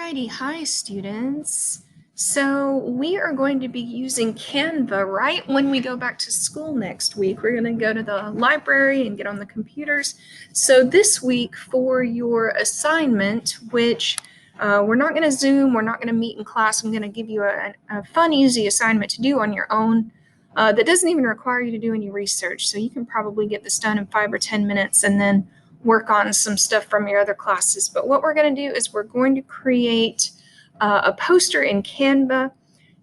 Alrighty, hi students. So we are going to be using Canva right when we go back to school next week. We're going to go to the library and get on the computers. So this week for your assignment, which we're not going to Zoom, we're not going to meet in class. I'm going to give you a fun, easy assignment to do on your own that doesn't even require you to do any research. So you can probably get this done in 5 or 10 minutes and then work on some stuff from your other classes. But what we're going to do is we're going to create a poster in Canva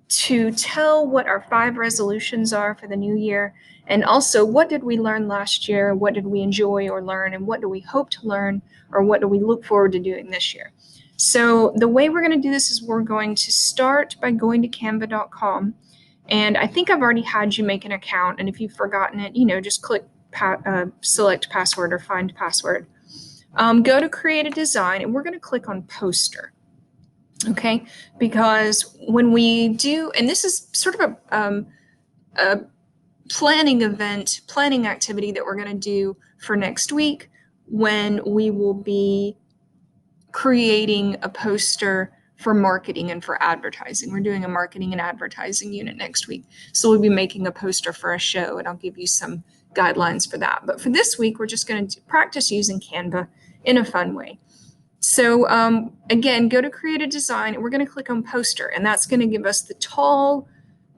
to tell what our 5 resolutions are for the new year, and also what did we learn last year, what did we enjoy or learn, and what do we hope to learn, or what do we look forward to doing this year. So the way we're going to do this is we're going to start by going to canva.com, and I think I've already had you make an account, and if you've forgotten it, just click select password or find password. Go to create a design, and we're going to click on poster. Okay, because when we do, and this is sort of a planning activity that we're going to do for next week, when we will be creating a poster for marketing and for advertising. We're doing a marketing and advertising unit next week. So we'll be making a poster for a show, and I'll give you some guidelines for that. But for this week, we're just going to practice using Canva in a fun way. So again, go to create a design, and we're going to click on poster, and that's going to give us the tall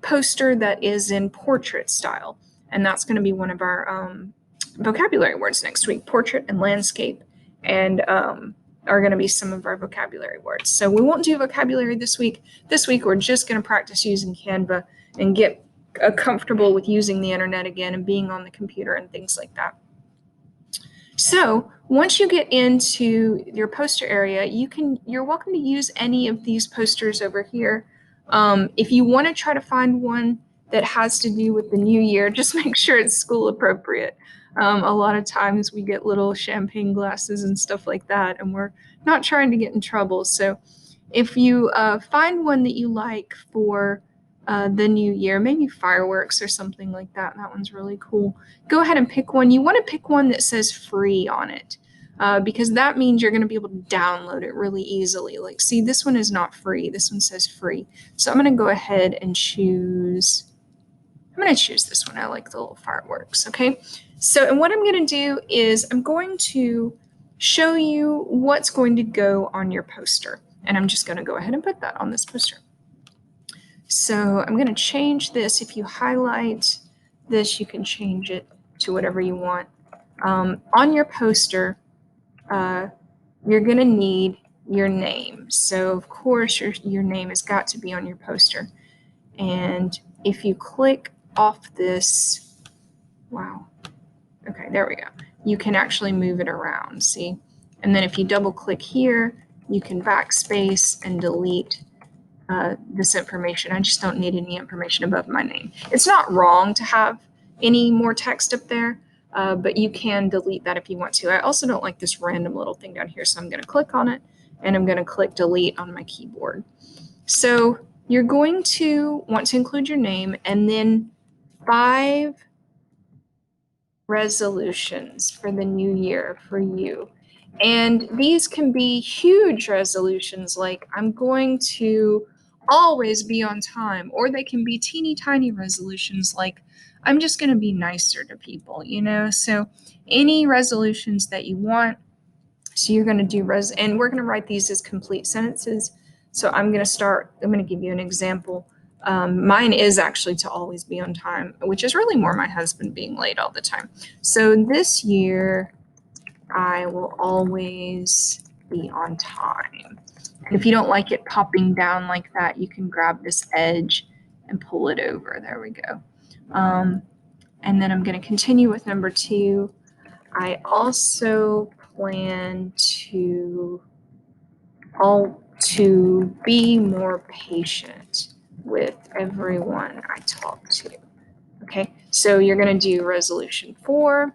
poster that is in portrait style. And that's going to be one of our vocabulary words next week, portrait and landscape, and are going to be some of our vocabulary words. So we won't do vocabulary this week. This week, we're just going to practice using Canva and get comfortable with using the internet again and being on the computer and things like that. So once you get into your poster area, you're welcome to use any of these posters over here. If you want to try to find one that has to do with the new year, just make sure it's school appropriate. A lot of times we get little champagne glasses and stuff like that, and we're not trying to get in trouble. So if you find one that you like for the new year, maybe fireworks or something like that, that one's really cool, go ahead and pick one. You want to pick one that says free on it, because that means you're going to be able to download it really easily. Like, see, this one is not free. This one says free. So I'm going to go ahead and choose this one. I like the little fireworks. Okay. So, and what I'm going to do is I'm going to show you what's going to go on your poster. And I'm just going to go ahead and put that on this poster. So I'm going to change this. If you highlight this, you can change it to whatever you want. On your poster, you're going to need your name. So of course your name has got to be on your poster. And if you click off this, wow. Okay, there we go. You can actually move it around, see? And then if you double click here, you can backspace and delete this information. I just don't need any information above my name. It's not wrong to have any more text up there, but you can delete that if you want to. I also don't like this random little thing down here, so I'm going to click on it, and I'm going to click delete on my keyboard. So you're going to want to include your name and then 5 resolutions for the new year for you. And these can be huge resolutions, like I'm going to always be on time, or they can be teeny tiny resolutions like I'm just going to be nicer to people, So any resolutions that you want. So you're going to do and we're going to write these as complete sentences. So I'm going to give you an example. Mine is actually to always be on time, which is really more my husband being late all the time. So this year, I will always be on time. And if you don't like it popping down like that, you can grab this edge and pull it over. There we go. And then I'm going to continue with number 2. I also plan to be more patient with everyone I talk to. Okay, so you're going to do resolution 3,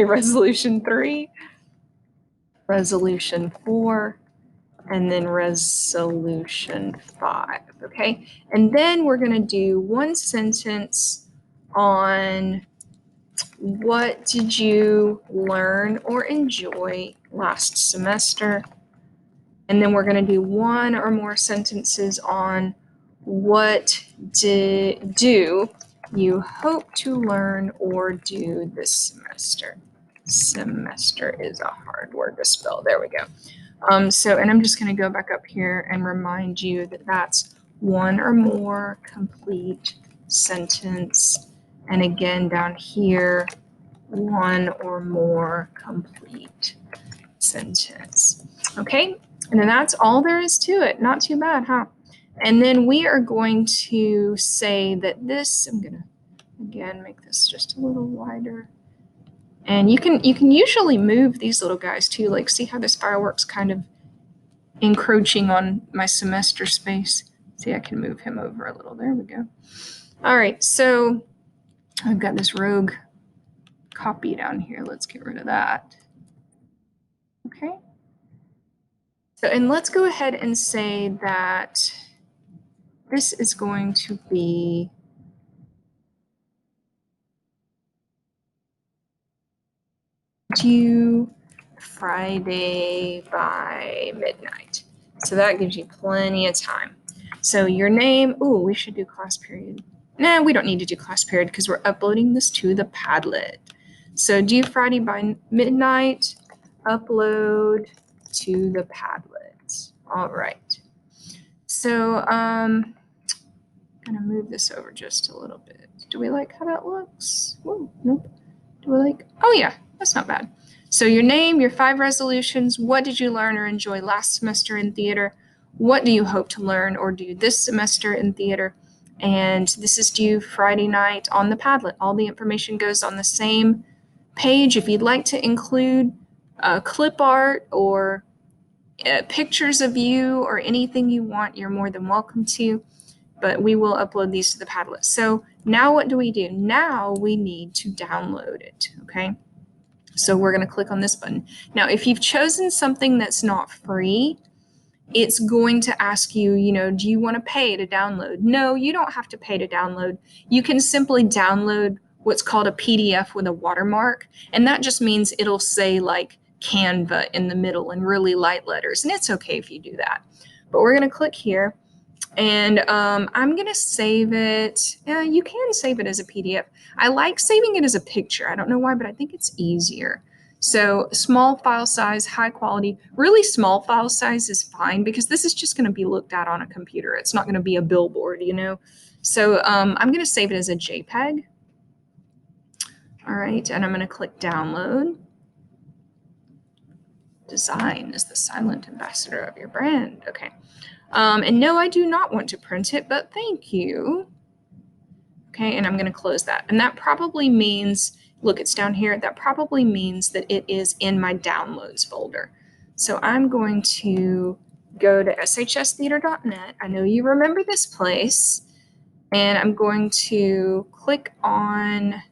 resolution 4, and then resolution 5. Okay, and then we're going to do one sentence on what did you learn or enjoy last semester, And then we're going to do one or more sentences on what do you hope to learn or do this semester. Semester is a hard word to spell. There we go. And I'm just going to go back up here and remind you that that's one or more complete sentence. And again, down here, one or more complete sentence. Okay, and then that's all there is to it. Not too bad, huh? And then we are going to say that this, I'm going to again make this just a little wider. And you can usually move these little guys too. Like, see how this firework's kind of encroaching on my semester space. See, I can move him over a little. There we go. All right, so I've got this rogue copy down here. Let's get rid of that. Okay. So, and let's go ahead and say that this is going to be due Friday by midnight. So that gives you plenty of time. So your name, oh, we should do class period. Nah, we don't need to do class period because we're uploading this to the Padlet. So due Friday by midnight, upload to the Padlet. All right. So I'm gonna move this over just a little bit. Do we like how that looks? Whoa, nope. Do we like, oh yeah, that's not bad. So your name, your 5 resolutions, what did you learn or enjoy last semester in theater? What do you hope to learn or do this semester in theater? And this is due Friday night on the Padlet. All the information goes on the same page. If you'd like to include clip art or pictures of you or anything you want, you're more than welcome to, but we will upload these to the Padlet. So now what do we do? Now we need to download it, okay? So we're going to click on this button. Now, if you've chosen something that's not free, it's going to ask you, do you want to pay to download? No, you don't have to pay to download. You can simply download what's called a PDF with a watermark, and that just means it'll say like Canva in the middle in really light letters, and it's okay if you do that. But we're going to click here, and I'm going to save it. You can save it as a PDF. I like saving it as a picture. I don't know why, but I think it's easier. So small file size, high quality, really small file size is fine because this is just going to be looked at on a computer. It's not going to be a billboard, So I'm going to save it as a JPEG. All right, and I'm going to click download. Design is the silent ambassador of your brand. Okay. And no, I do not want to print it, but thank you. Okay, and I'm going to close that. And that probably means, look, it's down here. That probably means that it is in my downloads folder. So I'm going to go to shstheater.net. I know you remember this place. And I'm going to click on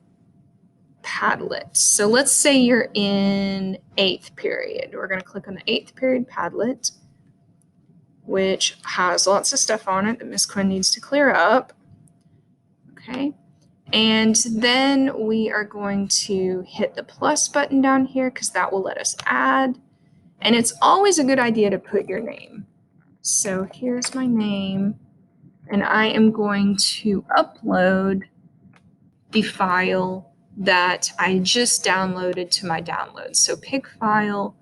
Padlet. So let's say you're in 8th period. We're going to click on the 8th period Padlet, which has lots of stuff on it that Miss Quinn needs to clear up. Okay, and then we are going to hit the plus button down here because that will let us add. And it's always a good idea to put your name. So here's my name, and I am going to upload the file that I just downloaded to my downloads. So pick file,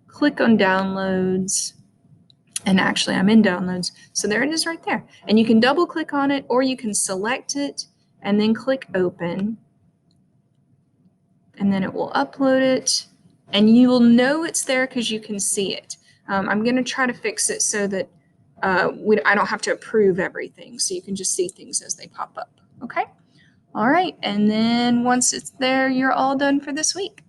click on downloads, and actually I'm in downloads. So there it is right there. And you can double click on it or you can select it and then click open. And then it will upload it and you will know it's there because you can see it. I'm going to try to fix it so that I don't have to approve everything. So you can just see things as they pop up. Okay. All right. And then once it's there, you're all done for this week.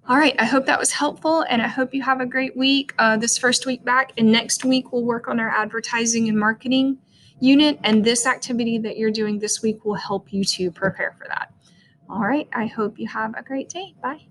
All right, I hope that was helpful and I hope you have a great week this first week back, and next week we'll work on our advertising and marketing unit, and this activity that you're doing this week will help you to prepare for that. All right, I hope you have a great day. Bye.